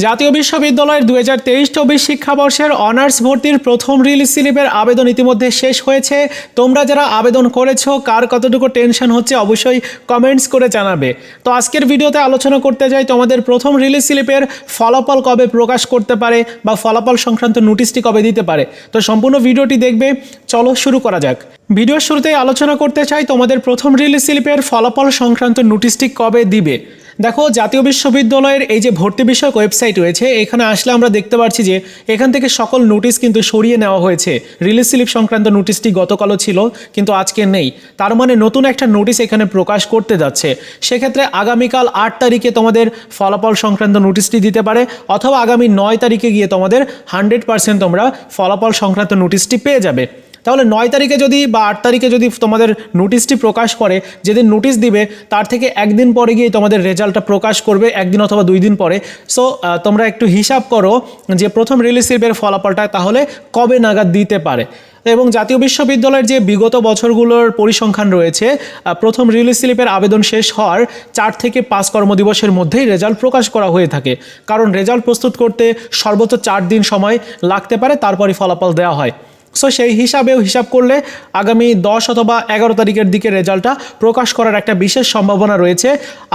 জাতীয় বিশ্ববিদ্যালয়ের 2023-24 শিক্ষাবর্ষের অনার্স ভর্তির প্রথম রিলিজ স্লিপের আবেদন ইতিমধ্যে শেষ হয়েছে। তোমরা যারা আবেদন করেছো কার কতটুকু টেনশন হচ্ছে অবশ্যই কমেন্টস করে জানাবে। তো আজকের ভিডিওতে আলোচনা করতে যাই তোমাদের প্রথম রিলিজ স্লিপের ফলাফল কবে প্রকাশ করতে পারে বা ফলাফল সংক্রান্ত নোটিশটি কবে দিতে পারে। তো সম্পূর্ণ ভিডিওটি দেখবে, চলো শুরু করা যাক। ভিডিওর শুরুতেই আলোচনা করতে চাই তোমাদের প্রথম রিলিজ স্লিপের ফলাফল সংক্রান্ত নোটিশটি কবে দিবে। দেখো, জাতীয় বিশ্ববিদ্যালয়ের এই যে ভর্তি বিষয়ক ওয়েবসাইট রয়েছে, এখানে আসলে আমরা দেখতে পাচ্ছি যে এখান থেকে সকল নোটিশ কিন্তু সরিয়ে নেওয়া হয়েছে। রিলিজ স্লিপ সংক্রান্ত নোটিশটি গতকালও ছিল কিন্তু আজকে নেই, তার মানে নতুন একটা নোটিশ এখানে প্রকাশ করতে যাচ্ছে। সেক্ষেত্রে আগামীকাল 8 তারিখে তোমাদের ফলাফল সংক্রান্ত নোটিশটি দিতে পারে, অথবা আগামী 9 তারিখে গিয়ে তোমাদের 100% তোমরা ফলাফল সংক্রান্ত নোটিশটি পেয়ে যাবে। তাহলে 9 তারিখে যদি বা 8 তারিখে যদি তোমাদের নোটিশটি প্রকাশ করে, যেদিন নোটিশ দিবে তার থেকে একদিন পরে গিয়ে তোমাদের রেজাল্টটা প্রকাশ করবে, একদিন অথবা 2 দিন পরে। সো তোমরা একটু হিসাব করো যে প্রথম রিলিজ স্লিপের ফলাফলটা তাহলে কবে নাগাদ দিতে পারে। এবং জাতীয় বিশ্ববিদ্যালয়ের যে বিগত বছরগুলোর পরিসংখ্যান রয়েছে, প্রথম রিলিজ স্লিপের আবেদন শেষ হওয়ার 4 থেকে 5 কর্মদিবসের মধ্যেই রেজাল্ট প্রকাশ করা হয়ে থাকে, কারণ রেজাল্ট প্রস্তুত করতে সর্বোচ্চ 4 দিন সময় লাগতে পারে, তারপরই ফলাফল দেওয়া হয়। সো সেই হিসাব করলে আগামী 10 অথবা 11 তারিখের দিকে রেজাল্টটা প্রকাশ করার একটা বিশেষ সম্ভাবনা রয়েছে।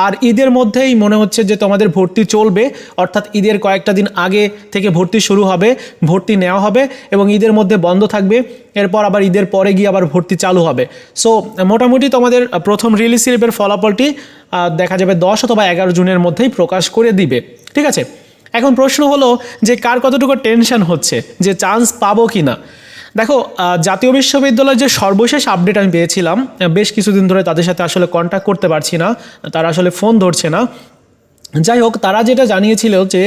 আর ঈদের মধ্যেই মনে হচ্ছে যে তোমাদের ভর্তি চলবে, অর্থাৎ ঈদের কয়েকটা দিন আগে থেকে ভর্তি শুরু হবে, ভর্তি নেওয়া হবে এবং ঈদের মধ্যে বন্ধ থাকবে, এরপর আবার ঈদের পরে গিয়ে আবার ভর্তি চালু হবে। সো মোটামুটি তোমাদের প্রথম রিলিজ স্লিপের ফলাফলটি দেখা যাবে 10 অথবা 11 জুনের মধ্যেই প্রকাশ করে দিবে। ঠিক আছে, এখন প্রশ্ন হলো যে কার কতটুকু টেনশন হচ্ছে যে চান্স পাবো কি না। দেখো, জাতীয় বিশ্ববিদ্যালয়ের যে সর্বশেষ আপডেট আমি পেয়েছিলাম, বেশ কিছুদিন ধরে তাদের সাথে আসলে কন্ট্যাক্ট করতে পারছি না, তারা আসলে ফোন ধরছে না। যাই হোক, তারা যেটা জানিয়েছিল যে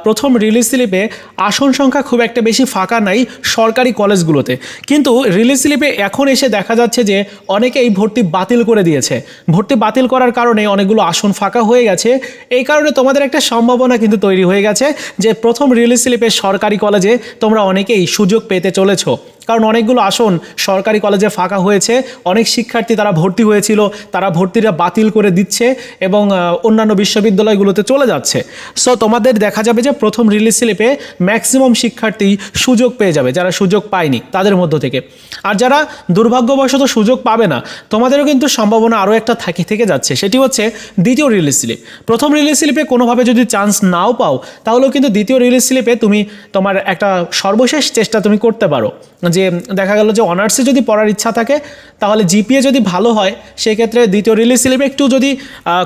প্রথম রিলিজ স্লিপে আসন সংখ্যা খুব একটা বেশি ফাঁকা নাই সরকারি কলেজগুলোতে, কিন্তু রিলিজ স্লিপে এখন এসে দেখা যাচ্ছে যে অনেকেই ভর্তি বাতিল করে দিয়েছে। ভর্তি বাতিল করার কারণে অনেকগুলো আসন ফাঁকা হয়ে গেছে। এই কারণে তোমাদের একটা সম্ভাবনা কিন্তু তৈরি হয়ে গেছে যে প্রথম রিলিজ স্লিপে সরকারি কলেজে তোমরা অনেকেই সুযোগ পেতে চলেছো, কারণ অনেকগুলো আসন সরকারি কলেজে ফাঁকা হয়েছে। অনেক শিক্ষার্থী তারা ভর্তি হয়েছিল, তারা ভর্তিটা বাতিল করে দিচ্ছে এবং অন্যান্য বিশ্ববিদ্যালয়গুলোতে চলে যাচ্ছে। সো তোমাদের দেখা যাবে যে প্রথম রিলিজ স্লিপে ম্যাক্সিমাম শিক্ষার্থী সুযোগ পেয়ে যাবে, যারা সুযোগ পায়নি তাদের মধ্য থেকে। আর যারা দুর্ভাগ্যবশত সুযোগ পাবে না, তোমাদেরও কিন্তু সম্ভাবনা আরও একটা থেকে যাচ্ছে, সেটি হচ্ছে দ্বিতীয় রিলিজ স্লিপ। প্রথম রিলিজ স্লিপে কোনোভাবে যদি চান্স নাও পাও, তাহলেও কিন্তু দ্বিতীয় রিলিজ স্লিপে তুমি তোমার একটা সর্বশেষ চেষ্টা তুমি করতে পারো। যে দেখা গেল যে অনার্সে যদি পড়ার ইচ্ছা থাকে, তাহলে জিপিএ যদি ভালো হয়, সেক্ষেত্রে দ্বিতীয় রিলিজ স্লিপে একটু যদি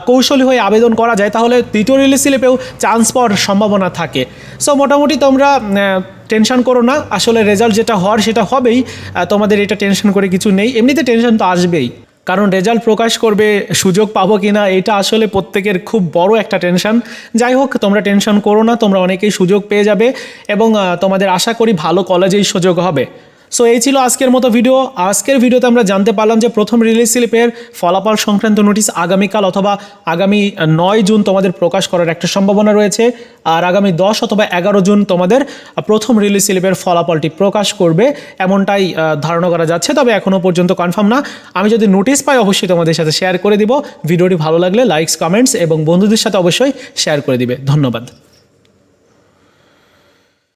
কৌশলী হয়ে আবেদন করা যায়, তাহলে দ্বিতীয় রিলিজ স্লিপেও চান্স পাওয়ার সম্ভাবনা থাকে। সো মোটামুটি তোমরা টেনশন করো না, আসলে রেজাল্ট যেটা হওয়ার সেটা হবেই, তোমাদের এটা টেনশন করে কিছু নেই। এমনিতে টেনশন তো আসবেই, কারণ রেজাল্ট প্রকাশ করবে, সুযোগ পাবো কি না এটা আসলে প্রত্যেকের খুব বড় একটা টেনশন। যাই হোক, তোমরা টেনশন করো না, তোমরা অনেকেই সুযোগ পেয়ে যাবে এবং তোমাদের আশা করি ভালো কলেজেই সুযোগ হবে। সো এই ছিল আজকের মতো ভিডিও। আজকের ভিডিওতে আমরা জানতে পারলাম যে প্রথম রিলিজ স্লিপের ফলাফল সংক্রান্ত নোটিশ আগামীকাল অথবা আগামী 9 জুন তোমাদের প্রকাশ করার একটা সম্ভাবনা রয়েছে, আর আগামী 10 অথবা 11 জুন তোমাদের প্রথম রিলিজ স্লিপের ফলাফলটি প্রকাশ করবে, এমনটাই ধারণা করা যাচ্ছে। তবে এখনও পর্যন্ত কনফার্ম না। আমি যদি নোটিশ পাই অবশ্যই তোমাদের সাথে শেয়ার করে দিব। ভিডিওটি ভালো লাগলে লাইকস, কমেন্টস এবং বন্ধুদের সাথে অবশ্যই শেয়ার করে দিবে। ধন্যবাদ।